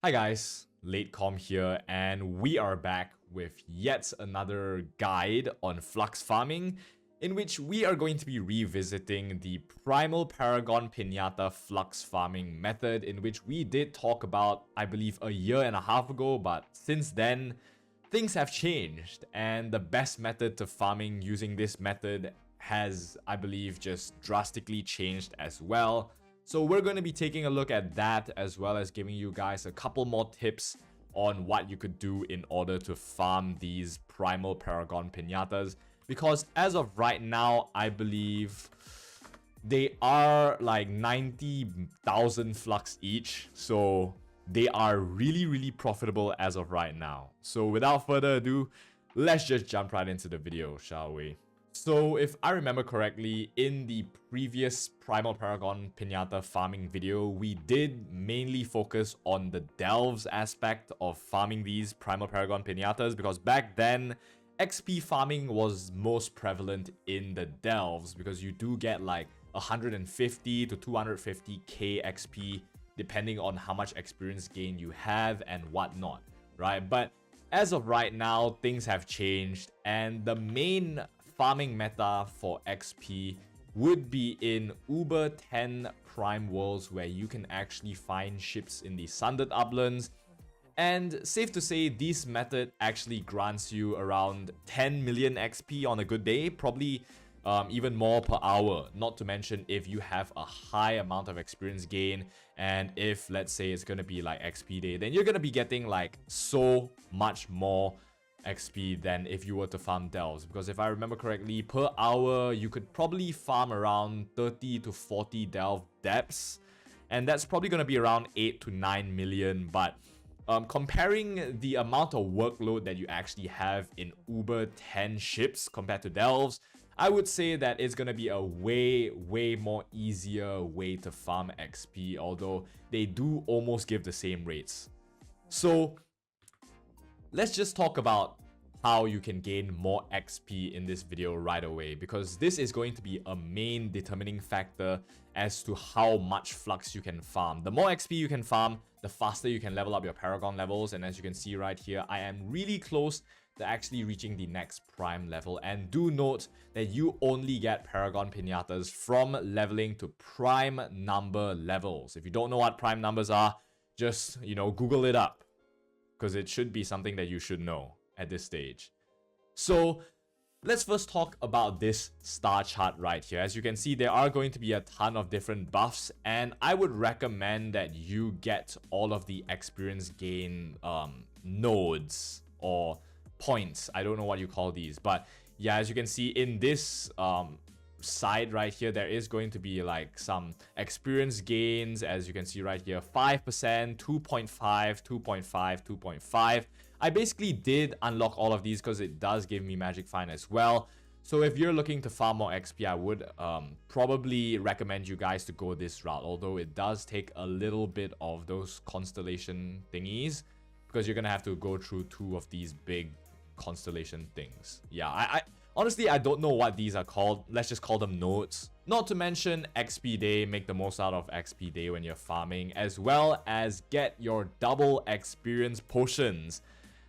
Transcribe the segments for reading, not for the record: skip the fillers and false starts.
Hi guys, LateCom here, and we are back with yet another guide on Flux farming, in which we are going to be revisiting the Primal Paragon Pinata Flux farming method, in which we did talk about, I believe, a year and a half ago, but since then, things have changed, and the best method to farming using this method has, I believe, just drastically changed as well. So we're going to be taking a look at that, as well as giving you guys a couple more tips on what you could do in order to farm these Primal Paragon Pinatas. Because as of right now, I believe they are like 90,000 Flux each. So they are really profitable as of right now. So without further ado, let's just jump right into the video, shall we? So if I remember correctly, in the previous Primal Paragon Pinata farming video, we did mainly focus on the delves aspect of farming these Primal Paragon Pinatas, because back then, XP farming was most prevalent in the delves, because you do get like 150 to 250k XP depending on how much experience gain you have and whatnot, right? But as of right now, things have changed, and the main farming meta for XP would be in Uber 10 Prime Worlds, where you can actually find ships in the Sundered Uplands. And safe to say, this method actually grants you around 10 million XP on a good day, probably even more per hour. Not to mention if you have a high amount of experience gain, and if let's say it's gonna be like XP day, then you're gonna be getting like so much more XP than if you were to farm delves. Because if I remember correctly, per hour you could probably farm around 30 to 40 delve depths, and that's probably going to be around 8 to 9 million. But comparing the amount of workload that you actually have in Uber 10 ships compared to delves, I would say that it's going to be a way more easier way to farm XP, although they do almost give the same rates. So let's just talk about how you can gain more XP in this video right away, because this is going to be a main determining factor as to how much Flux you can farm. The more XP you can farm, the faster you can level up your Paragon levels. And as you can see right here, I am really close to actually reaching the next Prime level. And do note that you only get Paragon Pinatas from leveling to Prime number levels. If you don't know what Prime numbers are, just, Google it up, because it should be something that you should know at this stage. So let's first talk about this star chart right here. As you can see, there are going to be a ton of different buffs, and I would recommend that you get all of the experience gain nodes or points. I don't know what you call these, but yeah, as you can see in this side right here, there is going to be like some experience gains. As you can see right here, 5%, 2.5, 2.5, 2.5. I basically did unlock all of these because it does give me Magic Find as well. So if you're looking to farm more XP, I would probably recommend you guys to go this route, although it does take a little bit of those constellation thingies, because you're gonna have to go through 2 of these big constellation things. Yeah, I honestly, I don't know what these are called. Let's just call them nodes. Not to mention XP day, make the most out of XP day when you're farming, as well as get your double experience potions.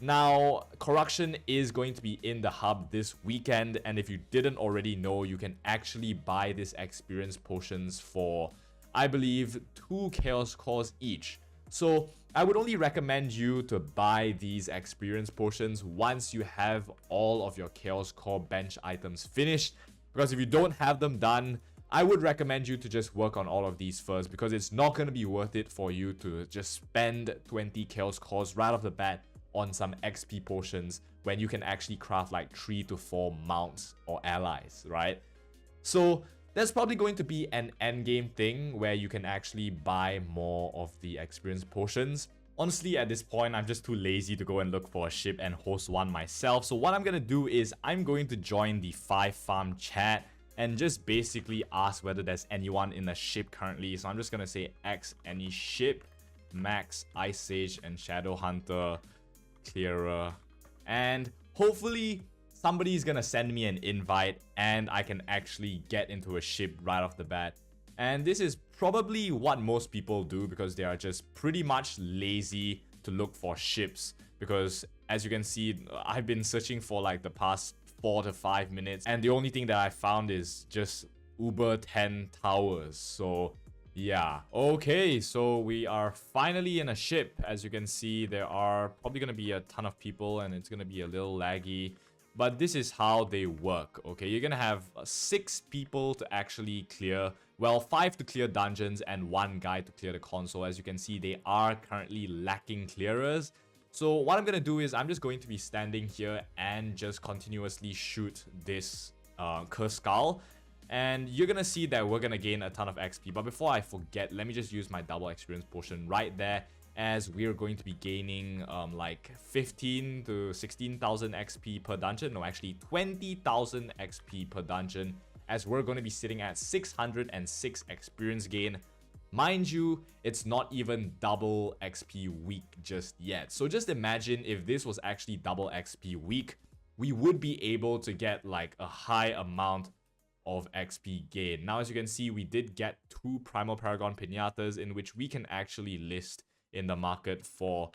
Now, Corruption is going to be in the hub this weekend, and if you didn't already know, you can actually buy this experience potions for, I believe, 2 Chaos Cores each. So I would only recommend you to buy these experience potions once you have all of your Chaos Core bench items finished, because if you don't have them done, I would recommend you to just work on all of these first, because it's not going to be worth it for you to just spend 20 Chaos Cores right off the bat on some XP potions when you can actually craft like 3 to 4 mounts or allies, right? So that's probably going to be an endgame thing where you can actually buy more of the experience potions. Honestly, at this point, I'm just too lazy to go and look for a ship and host one myself. So what I'm going to do is I'm going to join the 5 farm chat and just basically ask whether there's anyone in the ship currently. So I'm just going to say X any ship, Max, Ice Sage, and Shadow Hunter, Clearer, and hopefully somebody's gonna send me an invite and I can actually get into a ship right off the bat. And this is probably what most people do because they are just pretty much lazy to look for ships. Because as you can see, I've been searching for like the past 4 to 5 minutes, and the only thing that I found is just Uber 10 towers. So yeah, okay, so we are finally in a ship. As you can see, there are probably gonna be a ton of people and it's gonna be a little laggy. But this is how they work, okay? You're gonna have 6 people to actually clear, well, 5 to clear dungeons and 1 guy to clear the console. As you can see, they are currently lacking clearers. So what I'm gonna do is I'm just going to be standing here and just continuously shoot this cursed skull. And you're gonna see that we're gonna gain a ton of XP. But before I forget, let me just use my double experience potion right there, as we're going to be gaining like 15 to 16,000 XP per dungeon. No, actually 20,000 XP per dungeon, as we're going to be sitting at 606 experience gain. Mind you, it's not even double XP week just yet. So just imagine if this was actually double XP week, we would be able to get like a high amount of XP gain. Now, as you can see, we did get 2 Primal Paragon Pinatas, in which we can actually list in the market for,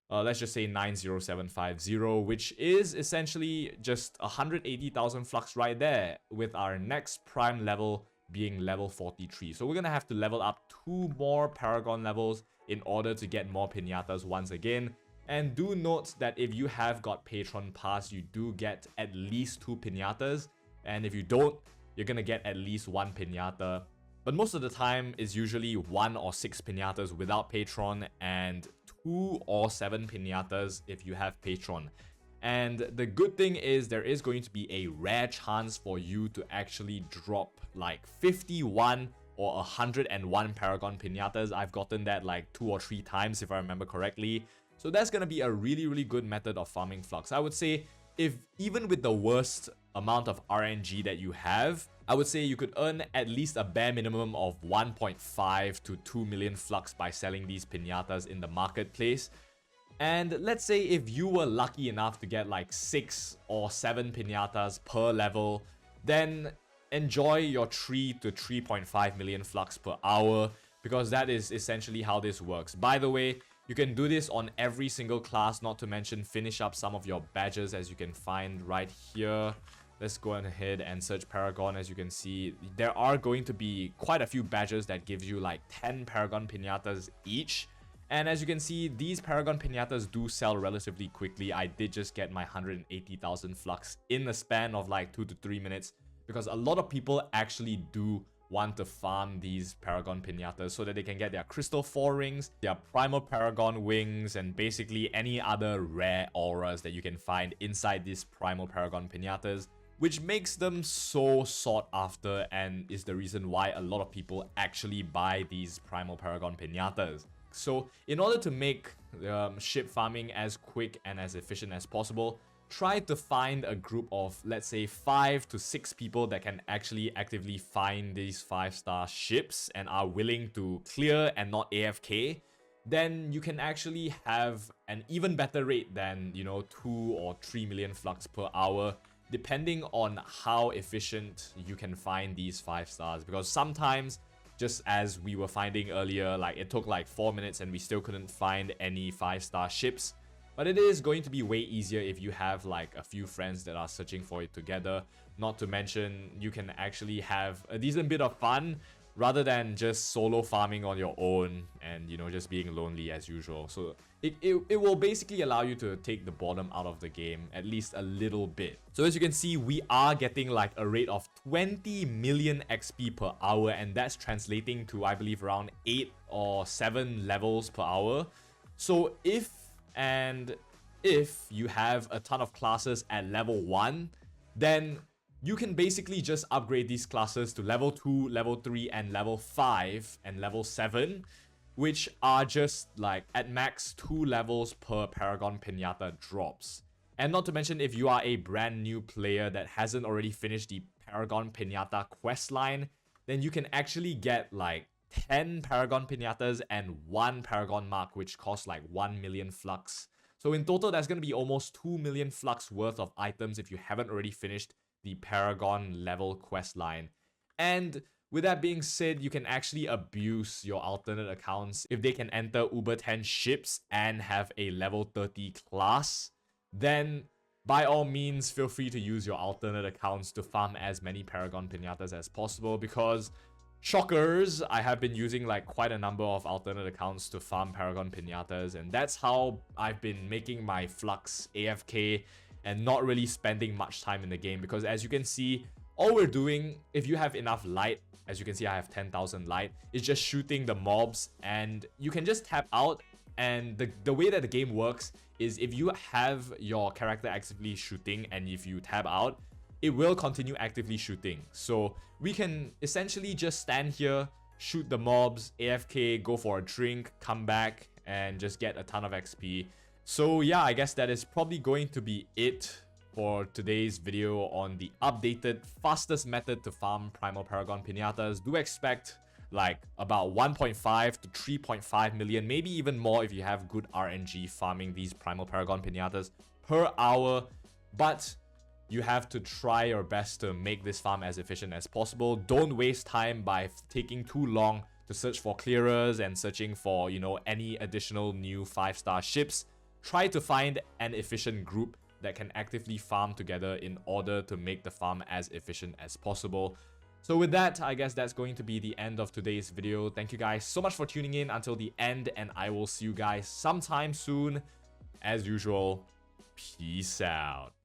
let's just say 90750, which is essentially just 180,000 Flux right there, with our next Prime level being level 43. So we're gonna have to level up 2 more Paragon levels in order to get more Pinatas once again. And do note that if you have got Patron Pass, you do get at least 2 Pinatas. And if you don't, you're gonna get at least 1 Pinata. But most of the time is usually 1 or 6 Pinatas without Patron, and 2 or 7 Pinatas if you have Patron. And the good thing is there is going to be a rare chance for you to actually drop like 51 or 101 Paragon Pinatas. I've gotten that like 2 or 3 times if I remember correctly. So that's gonna be a really good method of farming Flux. I would say, if even with the worst amount of RNG that you have, I would say you could earn at least a bare minimum of 1.5 to 2 million Flux by selling these Pinatas in the marketplace. And let's say if you were lucky enough to get like 6 or 7 Pinatas per level, then enjoy your 3 to 3.5 million Flux per hour, because that is essentially how this works. By the way, you can do this on every single class, not to mention finish up some of your badges, as you can find right here. Let's go ahead and search Paragon. As you can see, there are going to be quite a few badges that gives you like 10 Paragon Pinatas each. And as you can see, these Paragon Pinatas do sell relatively quickly. I did just get my 180,000 Flux in the span of like 2 to 3 minutes, because a lot of people actually do want to farm these Paragon Pinatas so that they can get their Crystal 4 rings, their Primal Paragon wings, and basically any other rare auras that you can find inside these Primal Paragon Pinatas, which makes them so sought after and is the reason why a lot of people actually buy these Primal Paragon Pinatas. So in order to make ship farming as quick and as efficient as possible, try to find a group of, let's say, 5 to 6 people that can actually actively find these 5-star ships and are willing to clear and not AFK. Then you can actually have an even better rate than, 2 or 3 million Flux per hour, depending on how efficient you can find these 5 stars. Because sometimes, just as we were finding earlier, like it took like 4 minutes and we still couldn't find any 5-star ships. But it is going to be way easier if you have like a few friends that are searching for it together. Not to mention, you can actually have a decent bit of fun rather than just solo farming on your own and, just being lonely as usual. So it will basically allow you to take the boredom out of the game, at least a little bit. So as you can see, we are getting like a rate of 20 million XP per hour, and that's translating to, I believe, around 8 or 7 levels per hour. So if you have a ton of classes at level 1, then you can basically just upgrade these classes to level 2, level 3, and level 5, and level 7, which are just like at max 2 levels per Paragon Pinata drops. And not to mention, if you are a brand new player that hasn't already finished the Paragon Pinata questline, then you can actually get like 10 Paragon Pinatas and 1 Paragon Mark, which costs like 1 million Flux. So in total, that's going to be almost 2 million Flux worth of items if you haven't already finished the Paragon level quest line. And With that being said, you can actually abuse your alternate accounts if they can enter Uber 10 ships and have a level 30 class. Then by all means, feel free to use your alternate accounts to farm as many Paragon Pinatas as possible, because shockers, I have been using like quite a number of alternate accounts to farm Paragon Pinatas, and that's how I've been making my Flux AFK and not really spending much time in the game. Because as you can see, all we're doing, if you have enough light, as you can see I have 10,000 light, is just shooting the mobs, and you can just tap out. And the way that the game works is if you have your character actively shooting and if you tab out, it will continue actively shooting. So we can essentially just stand here, shoot the mobs, AFK, go for a drink, come back, and just get a ton of XP. So yeah, I guess that is probably going to be it for today's video on the updated, fastest method to farm Primal Paragon Pinatas. Do expect like about 1.5 to 3.5 million, maybe even more if you have good RNG farming these Primal Paragon Pinatas per hour. But you have to try your best to make this farm as efficient as possible. Don't waste time by taking too long to search for clearers and searching for, you know, any additional new 5-star ships. Try to find an efficient group that can actively farm together in order to make the farm as efficient as possible. So with that, I guess that's going to be the end of today's video. Thank you guys so much for tuning in until the end, and I will see you guys sometime soon. As usual, peace out.